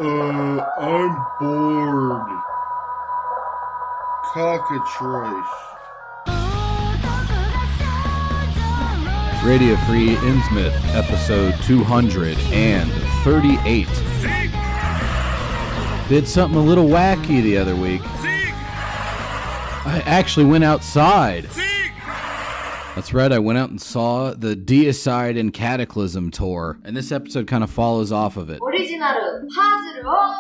I'm bored. Cockatrice. Radio Free Innsmouth, episode 238. Did something a little wacky the other week. I actually went outside. That's right, I went out and saw the Deicide and Cataclysm tour, and this episode kind of follows off of it.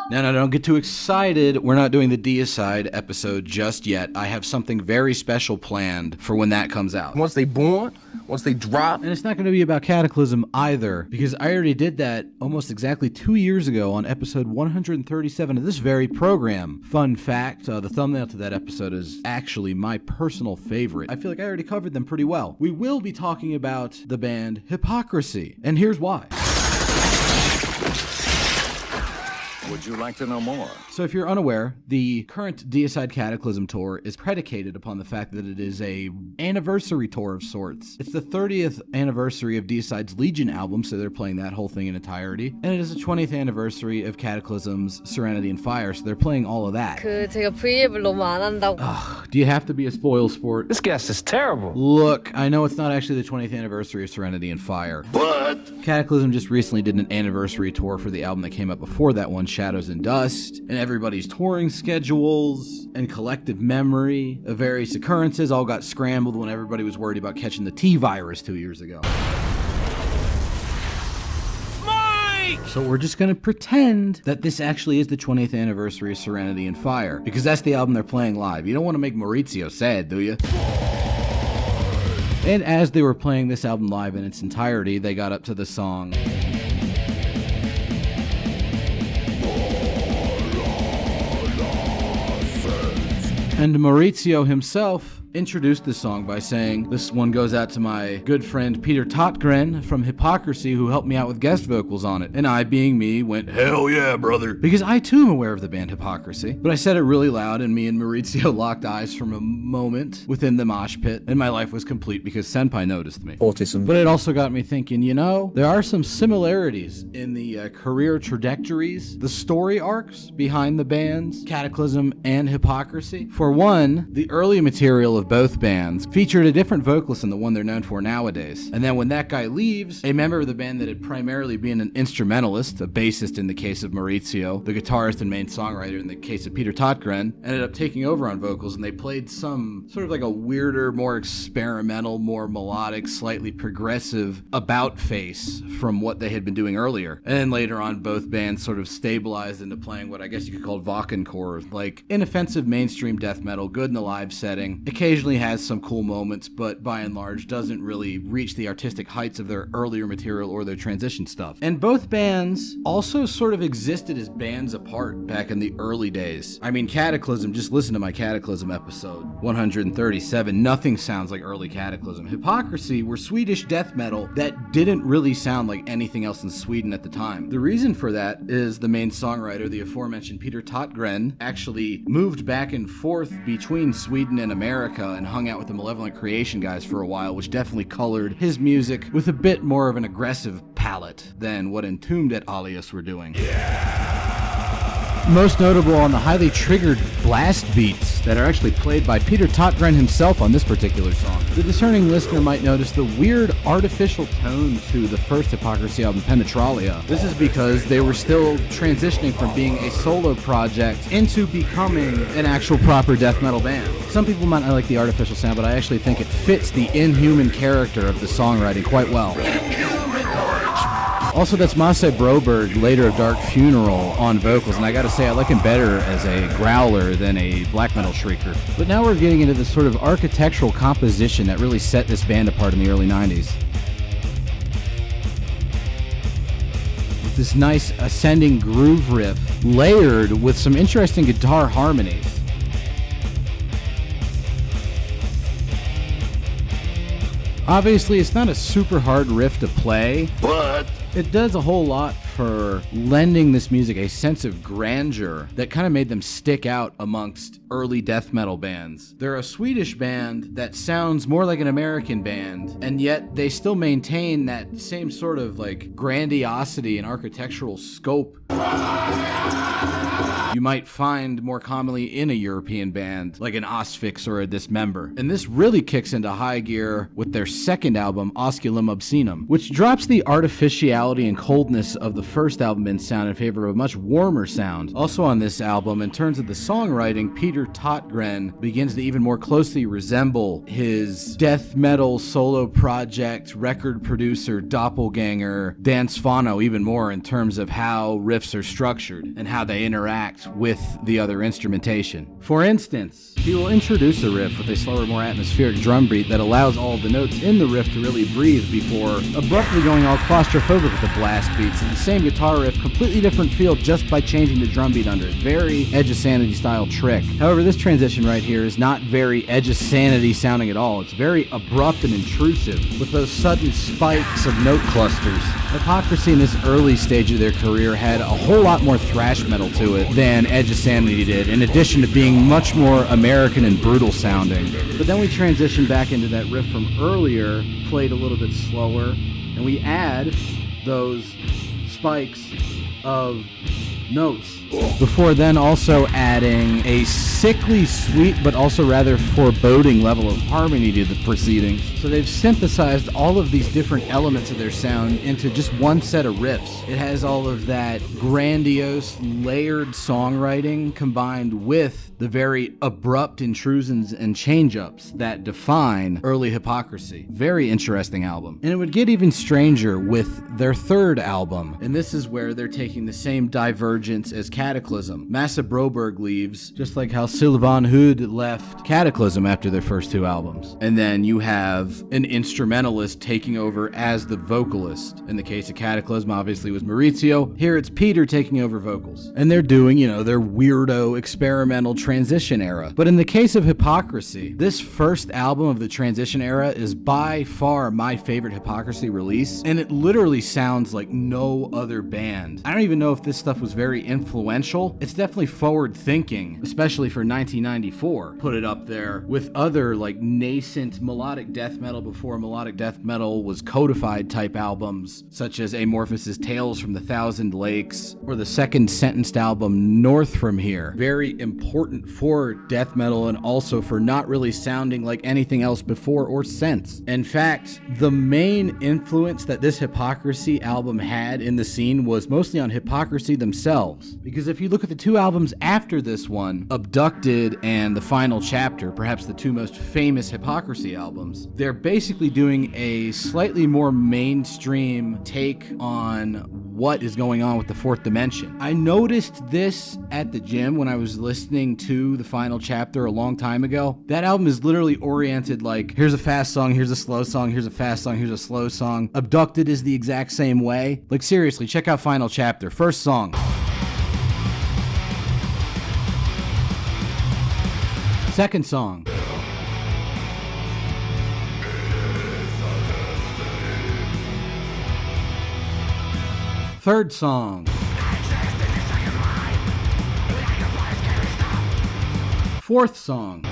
No, don't get too excited. We're not doing the Deicide episode just yet. I have something very special planned for when that comes out. Once they born, once they drop. And it's not going to be about Cataclysm either, because I already did that almost exactly 2 years ago on episode 137 of this very program. Fun fact, the thumbnail to that episode is actually my personal favorite. I feel like I already covered them pretty well. We will be talking about the band Hypocrisy, and here's why. Would you like to know more? So if you're unaware, the current Deicide Cataclysm tour is predicated upon the fact that it is a anniversary tour of sorts. It's the 30th anniversary of Deicide's Legion album, so they're playing that whole thing in entirety. And it is the 20th anniversary of Cataclysm's Serenity and Fire, so they're playing all of that. 제가 V앱을 너무 안 한다고. Ugh, do you have to be a spoil sport? This guest is terrible. Look, I know it's not actually the 20th anniversary of Serenity and Fire, but Cataclysm just recently did an anniversary tour for the album that came up before that one, Shadows and Dust, and everybody's touring schedules and collective memory of various occurrences all got scrambled when everybody was worried about catching the T-virus 2 years ago. So we're just going to pretend that this actually is the 20th anniversary of Serenity and Fire, because that's the album they're playing live. You don't want to make Maurizio sad, do you? And as they were playing this album live in its entirety, they got up to the song... And Maurizio himself introduced the song by saying, "This one goes out to my good friend Peter Totgren from Hypocrisy, who helped me out with guest vocals on it." And I, being me, went, "Hell yeah, brother." Because I too am aware of the band Hypocrisy. But I said it really loud, and me and Maurizio locked eyes from a moment within the mosh pit, and my life was complete because Senpai noticed me. Autism. But it also got me thinking, there are some similarities in the career trajectories, the story arcs behind the bands Cataclysm and Hypocrisy. For one, the early material of both bands featured a different vocalist than the one they're known for nowadays. And then when that guy leaves, a member of the band that had primarily been an instrumentalist, a bassist in the case of Maurizio, the guitarist and main songwriter in the case of Peter Totgren, ended up taking over on vocals, and they played some sort of like a weirder, more experimental, more melodic, slightly progressive about face from what they had been doing earlier. And then later on, both bands sort of stabilized into playing what I guess you could call Wackenchor, like inoffensive mainstream death metal, good in a live setting, occasionally has some cool moments, but by and large doesn't really reach the artistic heights of their earlier material or their transition stuff. And both bands also sort of existed as bands apart back in the early days. I mean, Cataclysm, just listen to my Cataclysm episode 137, nothing sounds like early Cataclysm. Hypocrisy were Swedish death metal that didn't really sound like anything else in Sweden at the time. The reason for that is the main songwriter, the aforementioned Peter Totgren, actually moved back and forth between Sweden and America and hung out with the Malevolent Creation guys for a while, which definitely colored his music with a bit more of an aggressive palette than what Entombed at Alias were doing. Most notable on the highly triggered blast beats that are actually played by Peter Totgren himself on this particular song. The discerning listener might notice the weird artificial tone to the first Hypocrisy album, Penetralia. This is because they were still transitioning from being a solo project into becoming an actual proper death metal band. Some people might not like the artificial sound, but I actually think it fits the inhuman character of the songwriting quite well. Also, that's Masse Broberg, later of Dark Funeral, on vocals, and I gotta say, I like him better as a growler than a black metal shrieker. But now we're getting into this sort of architectural composition that really set this band apart in the early 90s. With this nice ascending groove riff, layered with some interesting guitar harmonies. Obviously, it's not a super hard riff to play, but it does a whole lot for lending this music a sense of grandeur that kind of made them stick out amongst early death metal bands. They're a Swedish band that sounds more like an American band, and yet they still maintain that same sort of like grandiosity and architectural scope you might find more commonly in a European band like an Osfix or a Dismember. And this really kicks into high gear with their second album, Osculum Obscenum, which drops the artificiality and coldness of the first album in sound in favor of a much warmer sound. Also on this album, in terms of the songwriting, Peter Totgren begins to even more closely resemble his death metal solo project record producer doppelganger Dan Sfano even more in terms of how riffs are structured and how they interact with the other instrumentation. For instance, he will introduce a riff with a slower, more atmospheric drum beat that allows all of the notes in the riff to really breathe before abruptly going all claustrophobic with the blast beats. And the same guitar riff, completely different feel just by changing the drum beat under it. Very Edge of Sanity style trick. However, this transition right here is not very Edge of Sanity sounding at all. It's very abrupt and intrusive with those sudden spikes of note clusters. Hypocrisy in this early stage of their career had a whole lot more thrash metal to it than Edge of Sanity did, in addition to being much more American and brutal sounding. But then we transition back into that riff from earlier, played a little bit slower, and we add those spikes of notes, before then also adding a sickly sweet but also rather foreboding level of harmony to the proceedings. So they've synthesized all of these different elements of their sound into just one set of riffs. It has all of that grandiose, layered songwriting combined with the very abrupt intrusions and change-ups that define early Hypocrisy. Very interesting album. And it would get even stranger with their third album, and this is where they're taking the same divergence as Cataclysm. Massa Broberg leaves, just like how Sylvain Hood left Cataclysm after their first two albums. And then you have an instrumentalist taking over as the vocalist. In the case of Cataclysm, obviously, it was Maurizio. Here it's Peter taking over vocals. And they're doing, their weirdo experimental transition era. But in the case of Hypocrisy, this first album of the transition era is by far my favorite Hypocrisy release, and it literally sounds like no other band. I don't even know if this stuff was very influential. It's definitely forward thinking, especially for 1994. Put it up there with other like nascent melodic death metal before melodic death metal was codified type albums, such as Amorphous' Tales from the Thousand Lakes, or the second sentenced album North from Here. Very important for death metal and also for not really sounding like anything else before or since. In fact, the main influence that this Hypocrisy album had in the scene was mostly on Hypocrisy themselves. Because if you look at the two albums after this one, Abducted and The Final Chapter, perhaps the two most famous Hypocrisy albums, they're basically doing a slightly more mainstream take on what is going on with the fourth dimension. I noticed this at the gym when I was listening to The Final Chapter a long time ago. That album is literally oriented like, here's a fast song, here's a slow song, here's a fast song, here's a slow song. Abducted is the exact same way. Like seriously, check out Final Chapter. First song. Second song. Third song. Fourth song.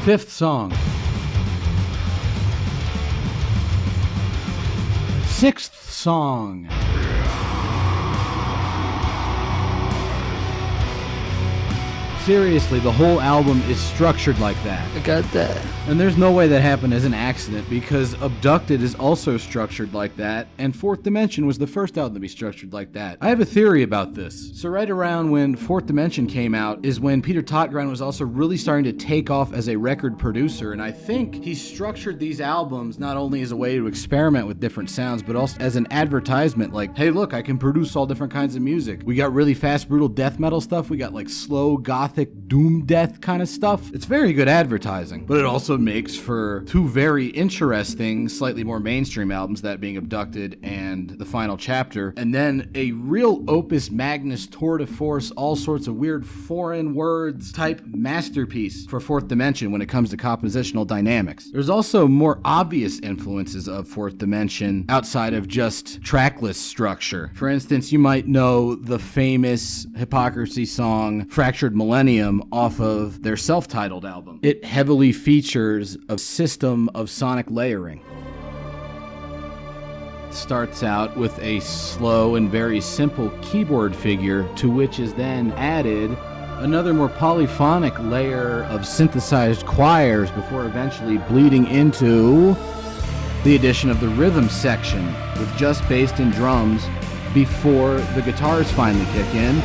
Fifth song. Sixth song. Seriously, the whole album is structured like that. I got that. And there's no way that happened as an accident, because Abducted is also structured like that, and Fourth Dimension was the first album to be structured like that. I have a theory about this. So right around when Fourth Dimension came out is when Peter Totgren was also really starting to take off as a record producer, and I think he structured these albums not only as a way to experiment with different sounds, but also as an advertisement, like, hey look, I can produce all different kinds of music. We got really fast, brutal death metal stuff, we got like slow, gothic gothic doom death kind of stuff. It's very good advertising, but it also makes for two very interesting, slightly more mainstream albums, that being Abducted and The Final Chapter, and then a real opus magnus, tour de force, all sorts of weird foreign words type masterpiece for Fourth Dimension when it comes to compositional dynamics. There's also more obvious influences of Fourth Dimension outside of just tracklist structure. For instance, you might know the famous Hypocrisy song Fractured Millennium off of their self-titled album. It heavily features a system of sonic layering. Starts out with a slow and very simple keyboard figure, to which is then added another more polyphonic layer of synthesized choirs before eventually bleeding into the addition of the rhythm section with just bass and drums before the guitars finally kick in.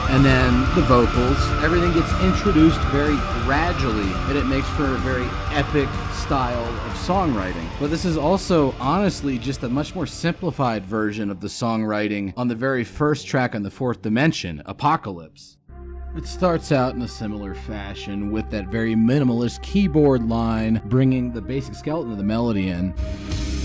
And then the vocals. Everything gets introduced very gradually, and it makes for a very epic style of songwriting. But this is also honestly just a much more simplified version of the songwriting on the very first track on the Fourth Dimension, Apocalypse. It starts out in a similar fashion with that very minimalist keyboard line bringing the basic skeleton of the melody in.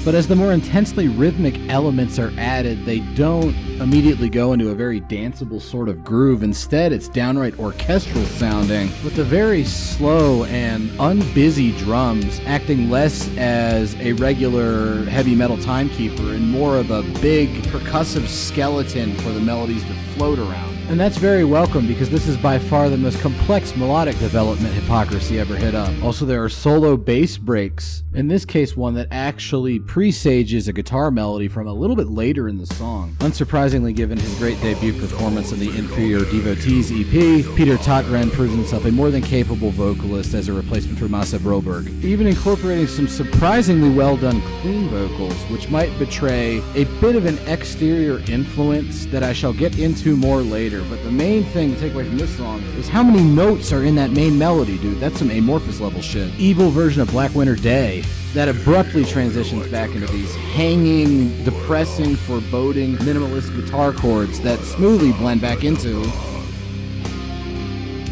But as the more intensely rhythmic elements are added, they don't immediately go into a very danceable sort of groove. Instead, it's downright orchestral sounding, with the very slow and unbusy drums acting less as a regular heavy metal timekeeper and more of a big percussive skeleton for the melodies to float around. And that's very welcome, because this is by far the most complex melodic development Hypocrisy ever hit up. Also, there are solo bass breaks, in this case one that actually presages a guitar melody from a little bit later in the song. Unsurprisingly, given his great debut performance on the Inferior Devotees EP, Peter Totgren proves himself a more than capable vocalist as a replacement for Masa Broberg, even incorporating some surprisingly well done clean vocals, which might betray a bit of an exterior influence that I shall get into more later. But the main thing to take away from this song is how many notes are in that main melody, dude. That's some Amorphous level shit. Evil version of Black Winter Day that abruptly transitions back into these hanging, depressing, foreboding, minimalist guitar chords that smoothly blend back into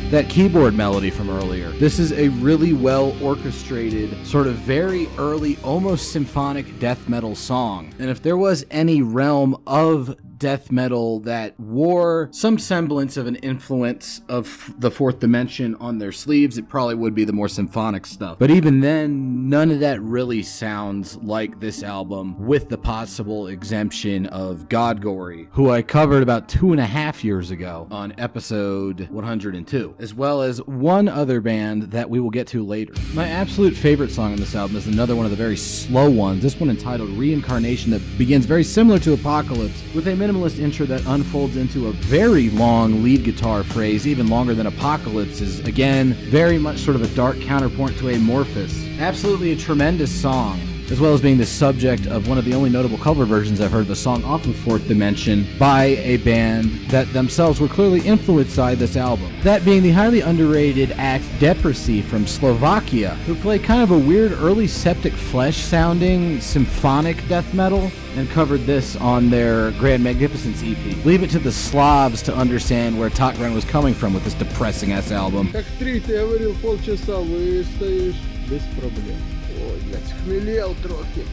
that keyboard melody from earlier. This is a really well orchestrated, sort of very early, almost symphonic death metal song. And if there was any realm of death metal that wore some semblance of an influence of the Fourth Dimension on their sleeves, it probably would be the more symphonic stuff. But even then, none of that really sounds like this album, with the possible exemption of Godgory, who I covered about 2.5 years ago on episode 102, as well as one other band that we will get to later. My absolute favorite song on this album is another one of the very slow ones, this one entitled Reincarnation, that begins very similar to Apocalypse, with a minimalist intro that unfolds into a very long lead guitar phrase, even longer than Apocalypse's. Again, very much sort of a dark counterpoint to Amorphous. Absolutely a tremendous song, as well as being the subject of one of the only notable cover versions I've heard of a song off of Fourth Dimension by a band that themselves were clearly influenced by this album. That being the highly underrated act Depressy from Slovakia, who play kind of a weird early Septic Flesh sounding symphonic death metal, and covered this on their Grand Magnificence EP. Leave it to the Slavs to understand where Totgren was coming from with this depressing ass album. Как три, ты говорил, полчаса выстоишь без проблем. Ой, я схмелел трохи.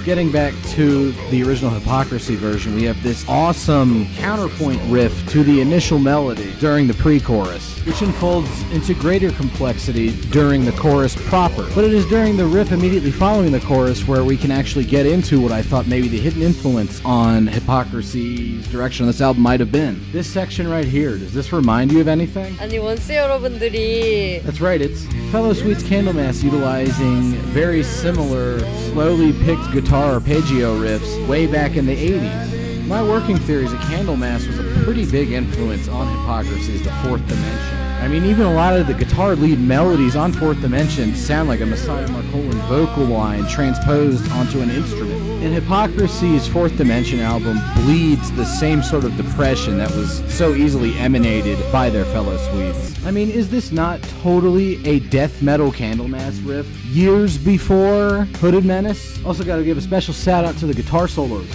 Getting back to the original Hypocrisy version, we have this awesome counterpoint riff to the initial melody during the pre-chorus, which unfolds into greater complexity during the chorus proper. But it is during the riff immediately following the chorus where we can actually get into what I thought maybe the hidden influence on Hypocrisy's direction on this album might have been. This section right here, does this remind you of anything? 아니 원스 여러분들이 That's right, it's Fellow Sweets Candlemass utilizing very similar, slowly picked guitar arpeggio riffs way back in the 80s. My working theory is that Candlemass was a pretty big influence on Hypocrisy's The Fourth Dimension. I mean, even a lot of the guitar lead melodies on Fourth Dimension sound like a Messiah Marcolin vocal line transposed onto an instrument. And Hypocrisy's Fourth Dimension album bleeds the same sort of depression that was so easily emanated by their fellow Swedes. I mean, is this not totally a death metal Candlemass riff? Years before Hooded Menace? Also gotta give a special shout out to the guitar solos.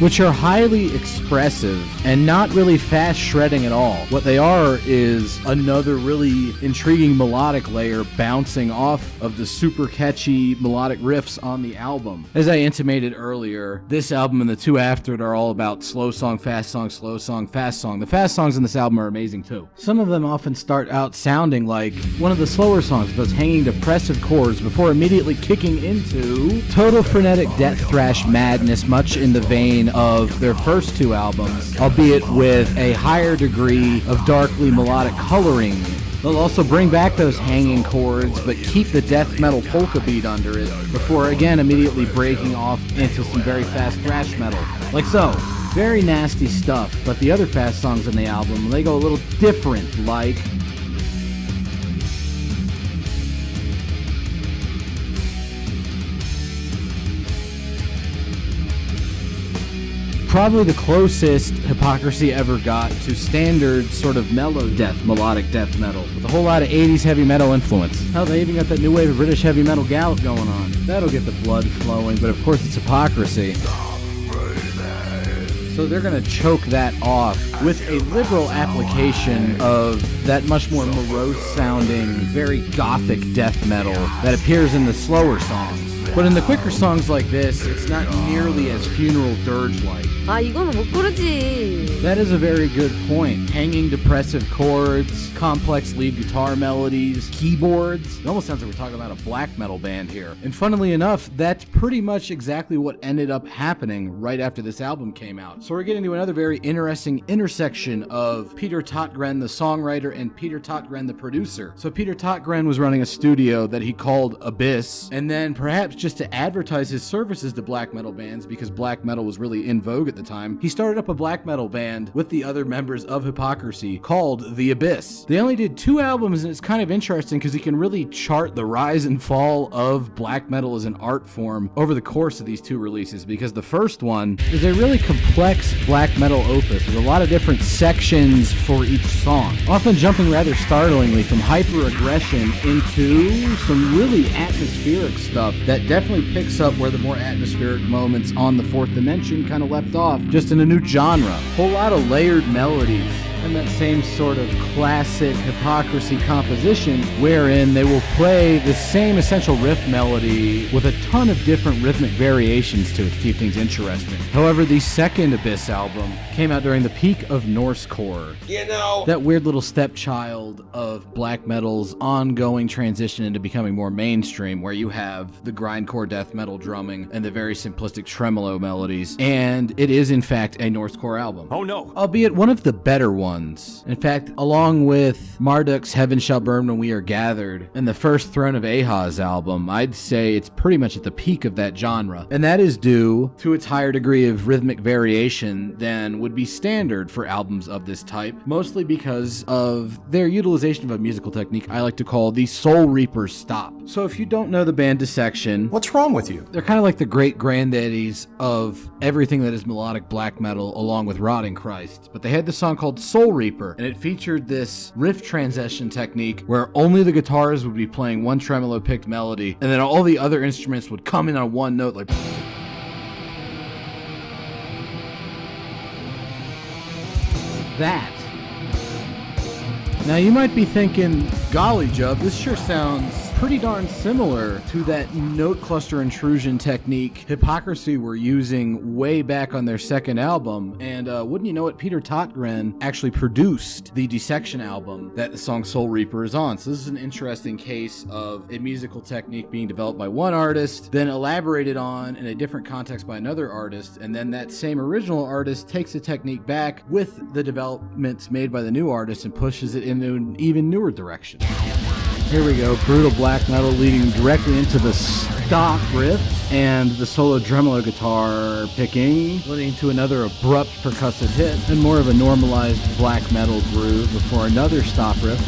which are highly expressive and not really fast shredding at all. What they are is another really intriguing melodic layer bouncing off of the super catchy melodic riffs on the album. As I intimated earlier, this album and the two after it are all about slow song, fast song, slow song, fast song. The fast songs in this album are amazing too. Some of them often start out sounding like one of the slower songs with those hanging depressive chords before immediately kicking into total frenetic death thrash madness, much in the vein of their first two albums, albeit with a higher degree of darkly melodic coloring. They'll also bring back those hanging chords, but keep the death metal polka beat under it, before again immediately breaking off into some very fast thrash metal. Like so. Very nasty stuff, but the other fast songs on the album, they go a little different, like... Probably the closest Hypocrisy ever got to standard sort of melodic death metal, with a whole lot of 80s heavy metal influence. Hell, they even got that new wave of British heavy metal gallop going on. That'll get the blood flowing, but of course it's Hypocrisy. So they're going to choke that off with a liberal application of that much more morose sounding, very gothic death metal that appears in the slower songs. But in the quicker songs like this, it's not nearly as funeral dirge-like. 아, 이거는 못 고르지. That is a very good point. Hanging depressive chords, complex lead guitar melodies, keyboards. It almost sounds like we're talking about a black metal band here. And funnily enough, that's pretty much exactly what ended up happening right after this album came out. So we're getting to another very interesting intersection of Peter Totgren, the songwriter, and Peter Totgren, the producer. So Peter Totgren was running a studio that he called Abyss, and then perhaps just to advertise his services to black metal bands, because black metal was really in vogue at the time, he started up a black metal band with the other members of Hypocrisy called The Abyss. They only did 2 albums, and it's kind of interesting because you can really chart the rise and fall of black metal as an art form over the course of these 2 releases, because the first one is a really complex black metal opus with a lot of different sections for each song, often jumping rather startlingly from hyper-aggression into some really atmospheric stuff that definitely picks up where the more atmospheric moments on the Fourth Dimension kind of left off, just in a new genre. Whole lot of layered melodies, and that same sort of classic Hypocrisy composition wherein they will play the same essential riff melody with a ton of different rhythmic variations to it to keep things interesting. However, the second Abyss album came out during the peak of Norsecore. You know, that weird little stepchild of black metal's ongoing transition into becoming more mainstream, where you have the grindcore death metal drumming and the very simplistic tremolo melodies, and it is in fact a Norsecore album. Oh no. Albeit one of the better ones. In fact, along with Marduk's Heaven Shall Burn When We Are Gathered and the first Throne of Ahaz album, I'd say it's pretty much at the peak of that genre. And that is due to its higher degree of rhythmic variation than would be standard for albums of this type, mostly because of their utilization of a musical technique I like to call the Soul Reaper stop. So if you don't know the band Dissection, What's wrong with you? they're kind of like the great granddaddies of everything that is melodic black metal, along with Rotting Christ. But they had this song called Soul Reaper, and it featured this riff transition technique where only the guitars would be playing one tremolo picked melody, and then all the other instruments would come in on one note, like that. Now you might be thinking, golly Jub, this sure sounds pretty darn similar to that note cluster intrusion technique Hypocrisy were using way back on their second album. And wouldn't you know it, Peter Totgren actually produced the Dissection album that the song Soul Reaper is on. So this is an interesting case of a musical technique being developed by one artist, then elaborated on in a different context by another artist, and then that same original artist takes the technique back with the developments made by the new artist and pushes it into an even newer direction. Here we go, brutal black metal leading directly into the stock riff and the solo tremolo guitar picking, leading to another abrupt percussive hit and more of a normalized black metal groove before another stop riff.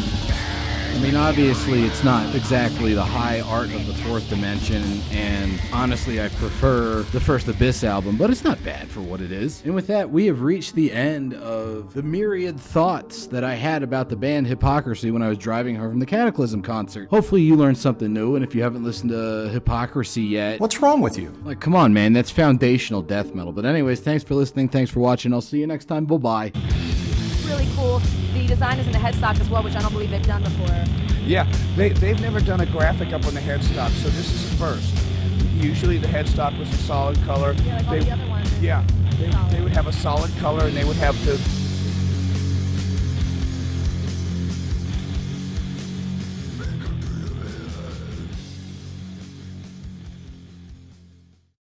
I mean, obviously, it's not exactly the high art of the fourth dimension, and honestly, I prefer the first Abyss album, but it's not bad for what it is. And with that, we have reached the end of the myriad thoughts that I had about the band Hypocrisy when I was driving home from the Cataclysm concert. Hopefully, you learned something new, and if you haven't listened to Hypocrisy yet, What's wrong with you? like, come on, man, that's foundational death metal. But anyways, thanks for listening, thanks for watching, I'll see you next time, bye-bye. Really cool. The design is in the headstock as well, which I don't believe they've done before. Yeah, they've never done a graphic up on the headstock, so this is a first. Usually the headstock was a solid color. Yeah, like all the other ones. Yeah, they would have a solid color, and they would have the